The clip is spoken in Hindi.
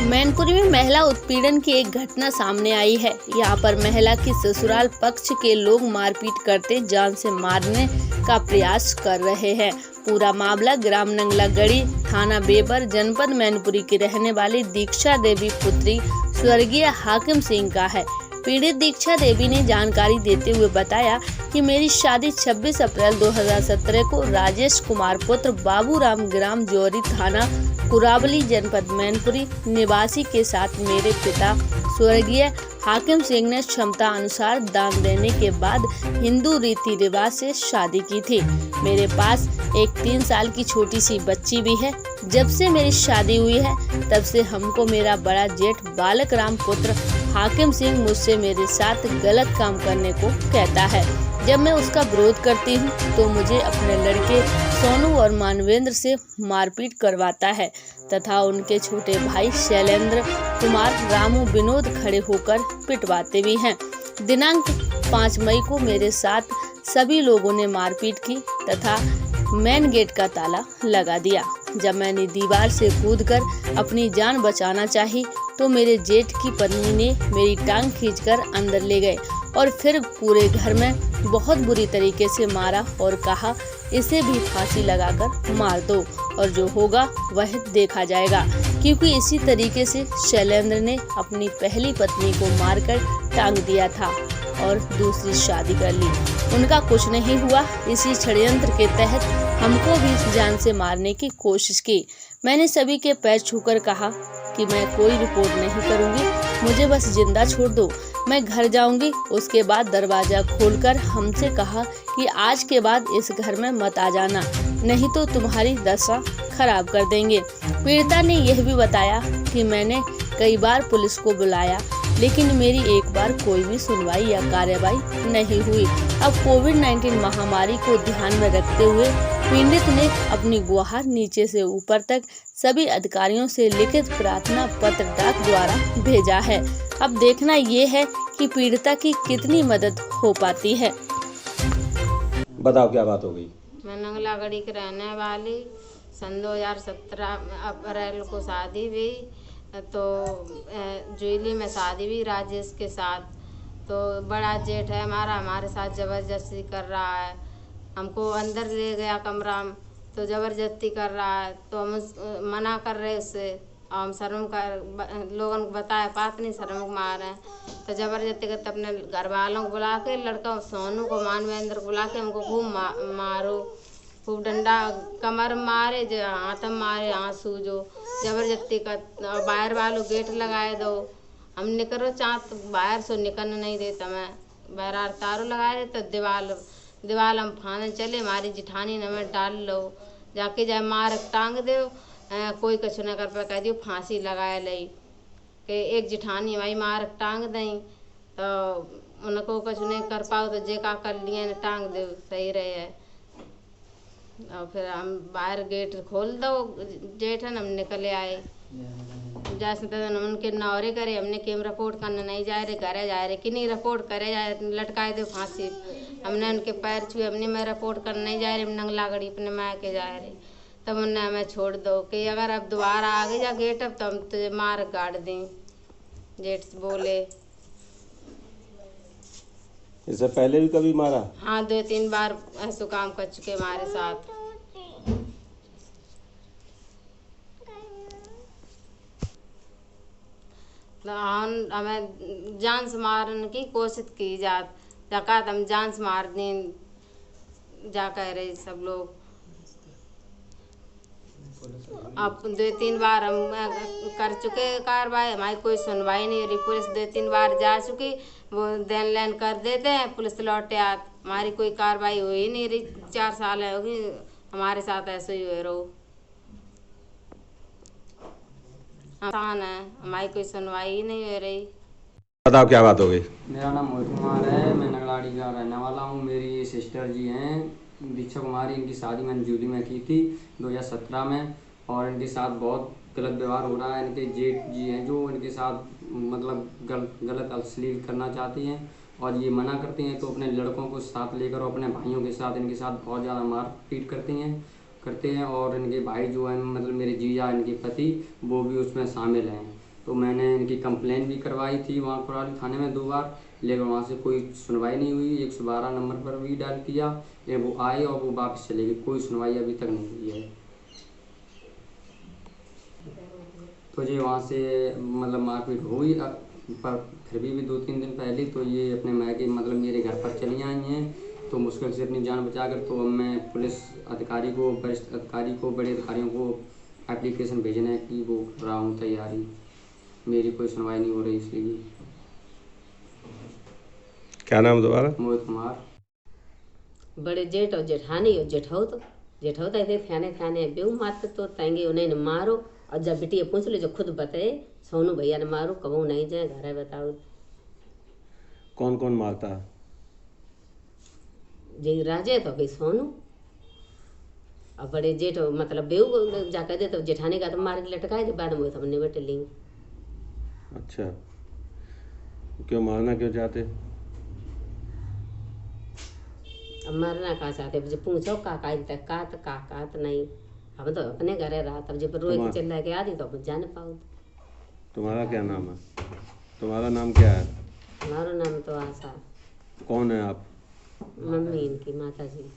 मैनपुरी में महिला उत्पीड़न की एक घटना सामने आई है। यहाँ पर महिला की ससुराल पक्ष के लोग मारपीट करते जान से मारने का प्रयास कर रहे हैं। पूरा मामला ग्राम नंगलागढ़ी, थाना बेबर, जनपद मैनपुरी की रहने वाली दीक्षा देवी पुत्री स्वर्गीय हाकिम सिंह का है। पीड़ित दीक्षा देवी ने जानकारी देते हुए बताया कि मेरी शादी 26 अप्रैल 2017 को राजेश कुमार पुत्र बाबूराम ग्राम जोरी, थाना कुरावली, जनपद मैनपुरी निवासी के साथ मेरे पिता स्वर्गीय हाकिम सिंह ने क्षमता अनुसार दान देने के बाद हिंदू रीति रिवाज से शादी की थी। मेरे पास एक 3 साल की छोटी सी बच्ची भी है। जब से मेरी शादी हुई है तब से हमको मेरा बड़ा जेठ बालक राम पुत्र हाकिम सिंह मुझसे मेरे साथ गलत काम करने को कहता है। जब मैं उसका विरोध करती हूँ तो मुझे अपने लड़के सोनू और मानवेंद्र से मारपीट करवाता है तथा उनके छोटे भाई शैलेंद्र कुमार, रामू, विनोद खड़े होकर पिटवाते भी हैं। दिनांक 5 मई को मेरे साथ सभी लोगों ने मारपीट की तथा मेन गेट का ताला लगा दिया। जब मैंने दीवार से कूदकर अपनी जान बचाना चाही तो मेरे जेठ की पत्नी ने मेरी टांग खींचकर अंदर ले गए और फिर पूरे घर में बहुत बुरी तरीके से मारा और कहा इसे भी फांसी लगाकर मार दो और जो होगा वह देखा जाएगा, क्योंकि इसी तरीके से शैलेंद्र ने अपनी पहली पत्नी को मारकर टांग दिया था और दूसरी शादी कर ली। उनका कुछ नहीं हुआ। इसी षड्यंत्र के तहत हमको भी जान से मारने की कोशिश की। मैंने सभी के पैर छूकर कहा कि मैं कोई रिपोर्ट नहीं करूंगी, मुझे बस जिंदा छोड़ दो, मैं घर जाऊंगी। उसके बाद दरवाजा खोलकर हमसे कहा कि आज के बाद इस घर में मत आ जाना, नहीं तो तुम्हारी दशा खराब कर देंगे। पीड़िता ने यह भी बताया कि मैंने कई बार पुलिस को बुलाया लेकिन मेरी एक बार कोई भी सुनवाई या कार्रवाई नहीं हुई। अब कोविड-19 महामारी को ध्यान में रखते हुए पीड़ित ने अपनी गुहार नीचे से ऊपर तक सभी अधिकारियों से लिखित प्रार्थना पत्र डाक द्वारा भेजा है। अब देखना ये है कि पीड़िता की कितनी मदद हो पाती है। बताओ क्या बात हो गई? मैं नंगलागढ़ी की रहने वाली। सन 2017 अप्रैल को शादी हुई तो जुईली में शादी हुई राजेश के साथ। तो बड़ा जेठ है हमारा, हमारे साथ ज़बरदस्ती कर रहा है। हमको अंदर ले गया कमरा में तो ज़बरदस्ती कर रहा है, तो हम मना कर रहे उससे। हम शर्म कर लोगों को बताया पात नहीं, शर्म को मारे तो ज़बरदस्ती करते अपने घर वालों को बुला के, लड़का सोनू को, मानवेंद्र को बुला के हमको खूब मारो, खूब डंडा कमर मारे, जो हाथ मारे, आंसू जो ज़बरदस्ती का। बाहर वालों गेट लगाए दो, हम निकलो चाँद बाहर से निकलने नहीं देता। मैं बाहर तारों लगाए तो दीवाल हम फाने चले, हमारी जिठानी ने में डाल लो जाके जाए मार टांग दो। कोई कुछ न कर पाए, कह दियो फांसी लगाए लई के एक जिठानी भाई मार टांग दें तो उनको कुछ नहीं कर पाओ तो जे का कर लिए ने टांग दो, सही रहे है। और फिर हम बाहर गेट खोल दो जेठन, हम निकले आए। जैसे तैसे उनके नौरे करे, हमने केम रिपोर्ट करने नहीं जा रहे, घरे जा रहे कि नहीं रिपोर्ट करे जाए, लटकाए दो फांसी। हमने उनके पैर छुए, हमने मैं रिपोर्ट करने नहीं जा रही, हम नंगलागढ़ी अपने माँ के जा रहे। तब उन्हें हमें छोड़ दो कि अगर अब दोबारा आ गई जा गेट अब तो हम तुझे मार काट दें, जेठ बोले। इससे पहले भी कभी मारा? हाँ, 2-3 बार ऐसा काम कर चुके हमारे साथ। हमें जान से मारने की कोशिश की जाकर हम जान से मार दें जा कह रहे सब लोग। अब 2-3 बार हम कर चुके कार्रवाई, हमारी कोई सुनवाई नहीं हो रही। पुलिस 2-3 बार जा चुकी, वो देन लेन कर देते हैं, पुलिस लौटे आते, हमारी कोई कार्रवाई हो ही नहीं रही। 4 साल होगी हमारे साथ ऐसे ही हो रहो। आसान है, हमारी कोई सुनवाई ही नहीं हो रही। बताओ क्या बात हो गई? मेरा नाम मोहित कुमार है, मैं नंगलागढ़ी का रहने वाला हूँ। मेरी सिस्टर जी हैं दीक्षा कुमारी, इनकी शादी मैंने जूली में की थी 2017 में, और इनके साथ बहुत गलत व्यवहार हो रहा है। इनके जेठ जी हैं जो इनके साथ मतलब गलत अश्लील करना चाहती हैं और ये मना करती हैं, तो अपने लड़कों को साथ लेकर और अपने भाइयों के साथ इनके साथ बहुत ज़्यादा मारपीट करते हैं और इनके भाई जो हैं मतलब मेरे जीजा, इनके पति, वो भी उसमें शामिल हैं। तो मैंने इनकी कंप्लेन भी करवाई थी वहाँ कुराली थाने में 2 बार, लेकिन वहाँ से कोई सुनवाई नहीं हुई। 112 नंबर पर भी डायल किया, लेकिन वो आए और वो वापस चले गए, कोई सुनवाई अभी तक नहीं हुई है। तो ये वहाँ से मतलब मारपीट हुई, पर फिर भी 2-3 दिन पहले तो ये अपने मायके मतलब मेरे घर पर चली आई हैं। तो मुश्किल से अपनी जान बचाकर तो अब मैं पुलिस अधिकारी को, वरिष्ठ अधिकारी को, बड़े अधिकारियों को एप्लीकेशन भेजने की वो कर रहा हूँ तैयारी। मेरी कोई सुनवाई नहीं हो रही, इसलिए। क्या नाम दोबारा? मोहित कुमार। बड़े जेठ और जेठानी और जेठो तो ऐसे थाने बेऊ मारते तो तंगे उन्हें मारो। और जब बिटिया पूछ ले जो खुद बताए सोनू भैया ने मारो, कबू नहीं जाए घर है बताओ। कौन कौन मारता है? जे राजे तो भाई सोनू और बड़े जेठ मतलब बेऊ जाकर दे तो जेठानी का तो मार के लटकाए थे, बाद में हमने बेटे लेंगे। अच्छा, क्यों मारना क्यों चाहते? अब मरना कहा चाहते जब पूछो काका तक काका तो नहीं, हम तो अपने घरे रहा तब जब रोए के चिल्ला के आती तो अब जाने पाओ। तुम्हारा क्या नाम है? तुम्हारा नाम क्या है? हमारा नाम तो आशा। कौन है आप? मम्मी इनकी माता जी।